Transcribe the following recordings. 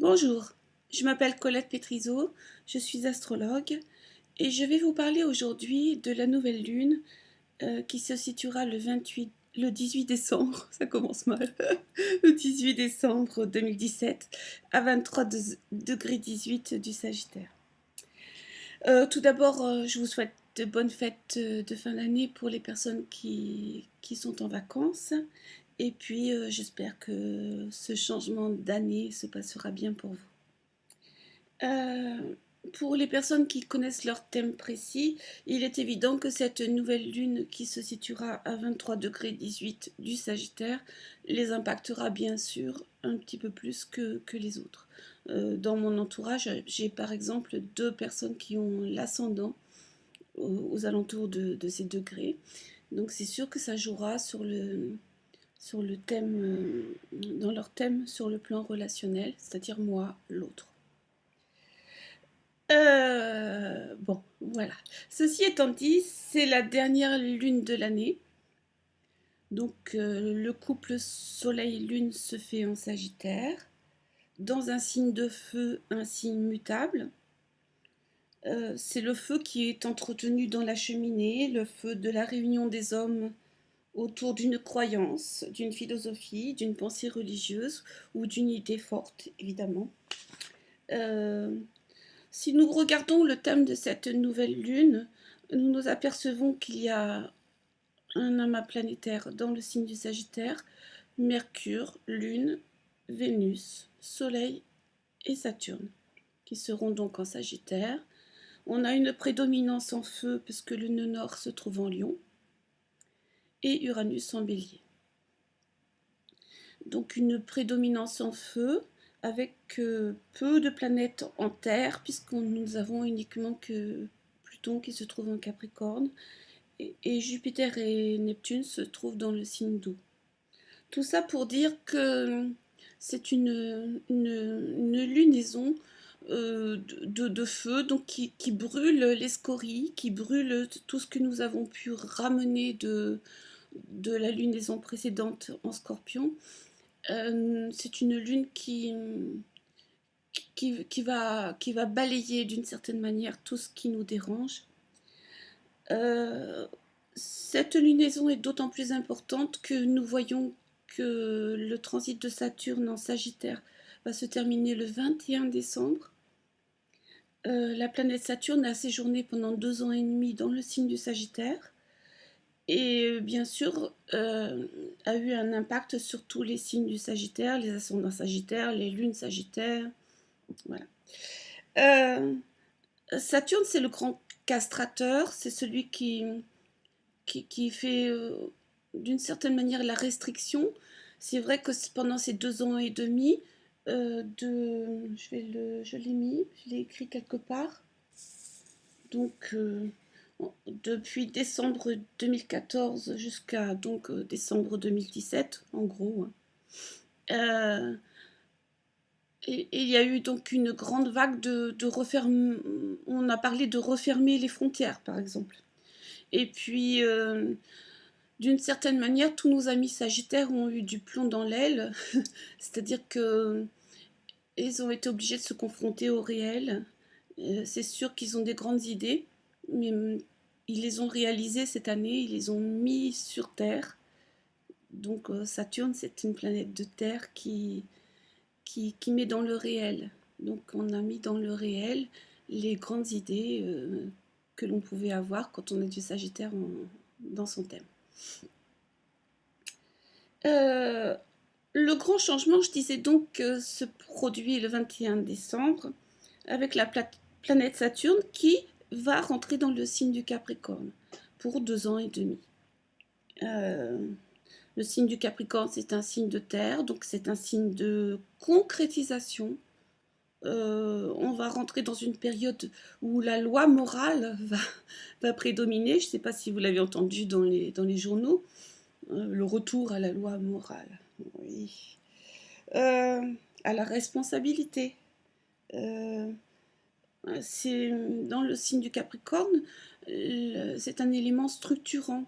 Bonjour, je m'appelle Colette Pétrizeau, je suis astrologue et je vais vous parler aujourd'hui de la nouvelle lune qui se situera le 18 décembre, ça commence mal, le 18 décembre 2017 à 23 degrés 18 du Sagittaire. Tout d'abord, je vous souhaite de bonnes fêtes de fin d'année pour les personnes qui sont en vacances. Et puis, j'espère que ce changement d'année se passera bien pour vous. Pour les personnes qui connaissent leur thème précis, il est évident que cette nouvelle lune qui se situera à 23 degrés 18 du Sagittaire les impactera bien sûr un petit peu plus que les autres. Dans mon entourage, j'ai par exemple 2 personnes qui ont l'ascendant aux alentours de ces degrés. Donc c'est sûr que ça jouera sur le thème, dans leur thème sur le plan relationnel, c'est-à-dire moi, l'autre. Bon, voilà. Ceci étant dit, c'est la dernière lune de l'année. Donc, le couple Soleil-Lune se fait en Sagittaire, dans un signe de feu, un signe mutable. C'est le feu qui est entretenu dans la cheminée, le feu de la réunion des hommes autour d'une croyance, d'une philosophie, d'une pensée religieuse ou d'une idée forte, évidemment. Si nous regardons le thème de cette nouvelle lune, nous nous apercevons qu'il y a un amas planétaire dans le signe du Sagittaire, Mercure, Lune, Vénus, Soleil et Saturne, qui seront donc en Sagittaire. On a une prédominance en feu puisque le nœud nord se trouve en Lion et Uranus en Bélier. Donc une prédominance en feu avec peu de planètes en terre puisque nous avons uniquement que Pluton qui se trouve en Capricorne et Jupiter et Neptune se trouvent dans le signe d'eau. Tout ça pour dire que c'est une lunaison de feu donc qui brûle les scories, qui brûle tout ce que nous avons pu ramener de la lunaison précédente en Scorpion. C'est une lune qui va balayer d'une certaine manière tout ce qui nous dérange. Cette lunaison est d'autant plus importante que nous voyons que le transit de Saturne en Sagittaire va se terminer le 21 décembre. La planète Saturne a séjourné pendant 2 ans et demi dans le signe du Sagittaire et bien sûr a eu un impact sur tous les signes du Sagittaire, les ascendants Sagittaires, les lunes Sagittaires, voilà. Saturne, c'est le grand castrateur, c'est celui qui fait d'une certaine manière la restriction. C'est vrai que pendant ces 2 ans et demi, je l'ai mis, je l'ai écrit quelque part. Donc, depuis décembre 2014 jusqu'à donc décembre 2017, en gros. Et il y a eu donc une grande vague de referme. On a parlé de refermer les frontières, par exemple. Et puis, d'une certaine manière, tous nos amis sagittaires ont eu du plomb dans l'aile, c'est-à-dire qu'ils ont été obligés de se confronter au réel. C'est sûr qu'ils ont des grandes idées, mais ils les ont réalisées cette année, ils les ont mis sur Terre. Donc Saturne, c'est une planète de Terre qui met dans le réel. Donc on a mis dans le réel les grandes idées que l'on pouvait avoir quand on est du Sagittaire dans son thème. Le grand changement, je disais donc, se produit le 21 décembre avec la planète Saturne qui va rentrer dans le signe du Capricorne pour 2 ans et demi. Le signe du Capricorne, c'est un signe de terre, donc c'est un signe de concrétisation. On va rentrer dans une période où la loi morale va prédominer. Je ne sais pas si vous l'avez entendu dans les journaux. Le retour à la loi morale. Oui. À la responsabilité. C'est dans le signe du Capricorne, c'est un élément structurant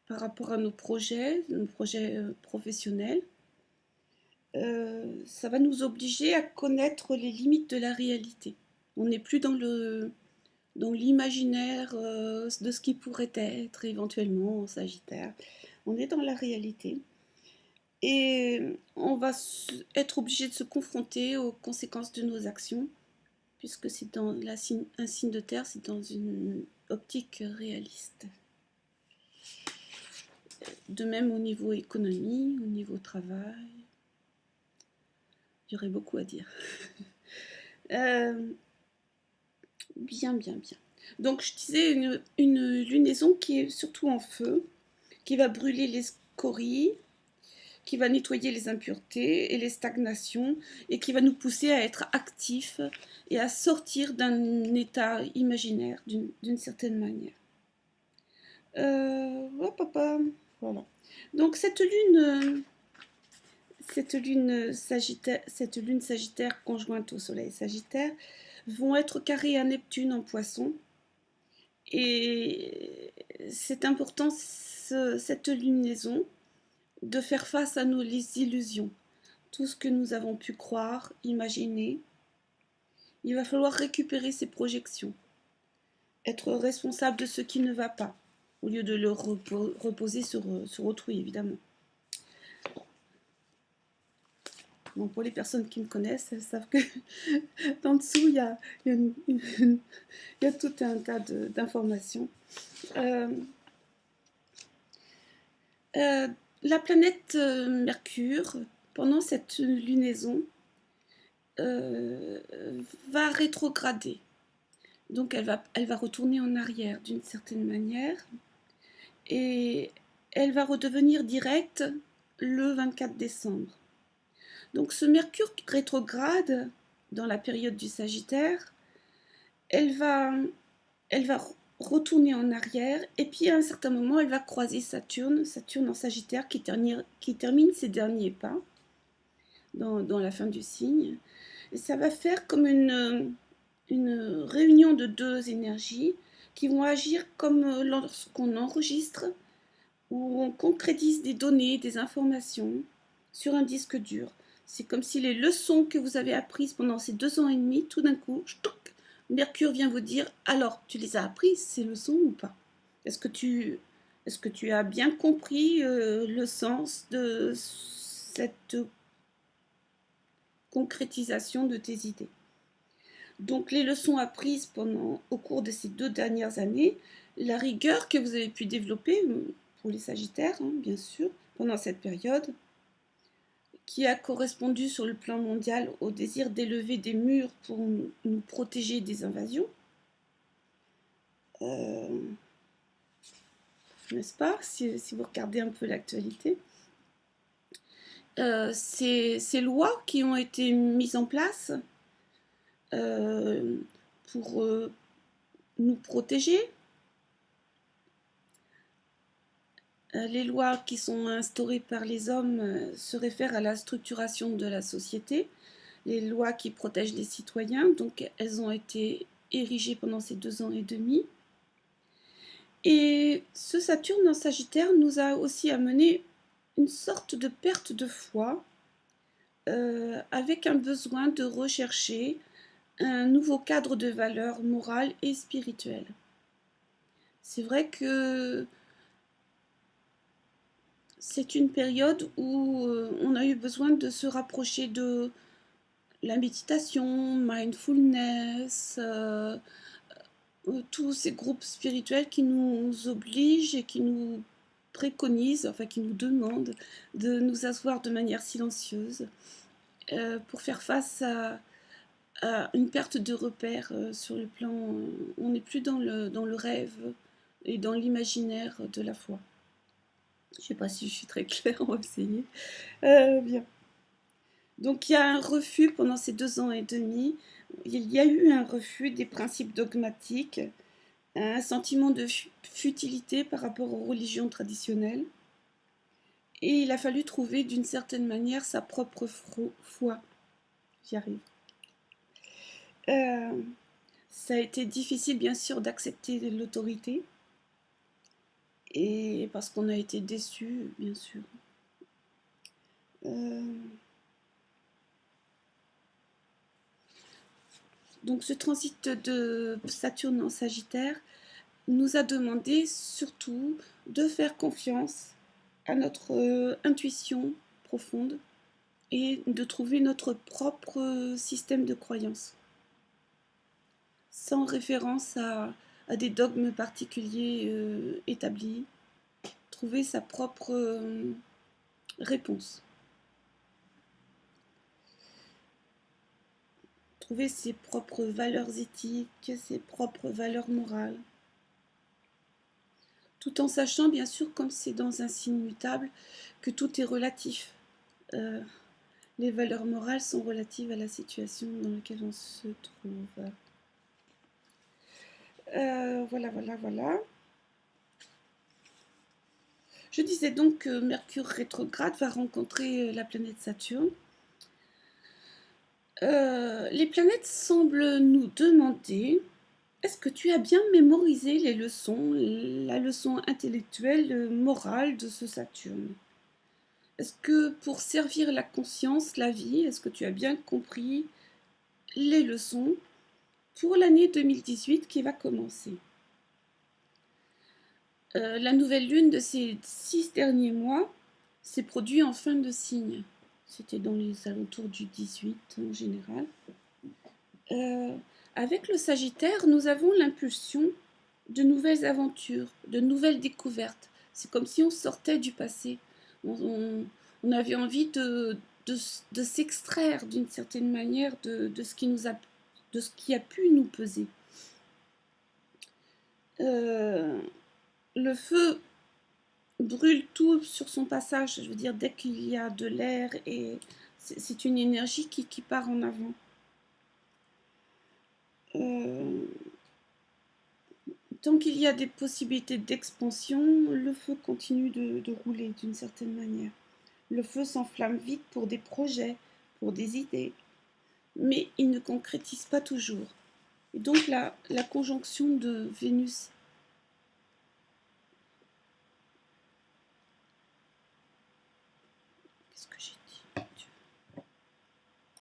par rapport à nos projets professionnels. ça va nous obliger à connaître les limites de la réalité. On n'est plus dans l'imaginaire de ce qui pourrait être éventuellement en Sagittaire. On est dans la réalité. Et on va être obligé de se confronter aux conséquences de nos actions, puisque c'est dans un signe de terre, c'est dans une optique réaliste. De même au niveau économie, au niveau travail, il y aurait beaucoup à dire. Bien. Donc je disais une lunaison qui est surtout en feu, qui va brûler les scories, qui va nettoyer les impuretés et les stagnations, et qui va nous pousser à être actifs et à sortir d'un état imaginaire d'une certaine manière. Voilà. Donc cette lune Sagittaire conjointe au Soleil Sagittaire vont être carrées à Neptune en Poisson. Et c'est important, cette lunaison, de faire face à nos illusions. Tout ce que nous avons pu croire, imaginer, il va falloir récupérer ces projections. Être responsable de ce qui ne va pas, au lieu de le reposer sur autrui, évidemment. Bon, pour les personnes qui me connaissent, elles savent que en dessous, il y a tout un tas d'informations. La planète Mercure, pendant cette lunaison, va rétrograder. Donc elle va retourner en arrière d'une certaine manière. Et elle va redevenir directe le 24 décembre. Donc ce Mercure rétrograde dans la période du Sagittaire, elle va retourner en arrière et puis à un certain moment elle va croiser Saturne en Sagittaire qui termine ses derniers pas dans la fin du signe. Et ça va faire comme une réunion de deux énergies qui vont agir comme lorsqu'on enregistre ou on concrétise des données, des informations sur un disque dur. C'est comme si les leçons que vous avez apprises pendant ces 2 ans et demi, tout d'un coup, Mercure vient vous dire, alors, tu les as apprises, ces leçons ou pas? Est-ce que tu as bien compris le sens de cette concrétisation de tes idées? Donc les leçons apprises au cours de ces 2 dernières années, la rigueur que vous avez pu développer, pour les Sagittaires, hein, bien sûr, pendant cette période, qui a correspondu sur le plan mondial au désir d'élever des murs pour nous protéger des invasions, n'est-ce pas, si vous regardez un peu l'actualité. Ces lois qui ont été mises en place pour nous protéger. Les lois qui sont instaurées par les hommes se réfèrent à la structuration de la société, les lois qui protègent les citoyens, donc elles ont été érigées pendant ces 2 ans et demi. Et ce Saturne en Sagittaire nous a aussi amené une sorte de perte de foi, avec un besoin de rechercher un nouveau cadre de valeurs morales et spirituelles. C'est vrai que c'est une période où on a eu besoin de se rapprocher de la méditation, mindfulness, tous ces groupes spirituels qui nous obligent et qui nous préconisent, enfin qui nous demandent de nous asseoir de manière silencieuse pour faire face à une perte de repères sur le plan. On n'est plus dans le rêve et dans l'imaginaire de la foi. Je ne sais pas si je suis très claire, on va essayer. Bien. Donc il y a un refus pendant ces 2 ans et demi. Il y a eu un refus des principes dogmatiques, un sentiment de futilité par rapport aux religions traditionnelles. Et il a fallu trouver d'une certaine manière sa propre foi. J'y arrive. Ça a été difficile bien sûr d'accepter l'autorité. Et parce qu'on a été déçus, bien sûr. Donc ce transit de Saturne en Sagittaire nous a demandé surtout de faire confiance à notre intuition profonde et de trouver notre propre système de croyance, sans référence à des dogmes particuliers établis, trouver sa propre réponse, trouver ses propres valeurs éthiques, ses propres valeurs morales, tout en sachant bien sûr, comme c'est dans un signe mutable, que tout est relatif. Les valeurs morales sont relatives à la situation dans laquelle on se trouve. Voilà. Je disais donc que Mercure rétrograde va rencontrer la planète Saturne. Les planètes semblent nous demander: est-ce que tu as bien mémorisé les leçons, la leçon intellectuelle, morale de ce Saturne? Est-ce que pour servir la conscience, la vie, est-ce que tu as bien compris les leçons pour l'année 2018 qui va commencer? La nouvelle lune de ces 6 derniers mois s'est produite en fin de signe. C'était dans les alentours du 18 en général. Avec le Sagittaire, nous avons l'impulsion de nouvelles aventures, de nouvelles découvertes. C'est comme si on sortait du passé. On avait envie de s'extraire d'une certaine manière de ce qui a pu nous peser. Le feu brûle tout sur son passage. Je veux dire, dès qu'il y a de l'air, et c'est une énergie qui part en avant. Tant qu'il y a des possibilités d'expansion, le feu continue de rouler d'une certaine manière. Le feu s'enflamme vite pour des projets, pour des idées, mais il ne concrétise pas toujours. Et donc la conjonction de Vénus qu'est-ce que j'ai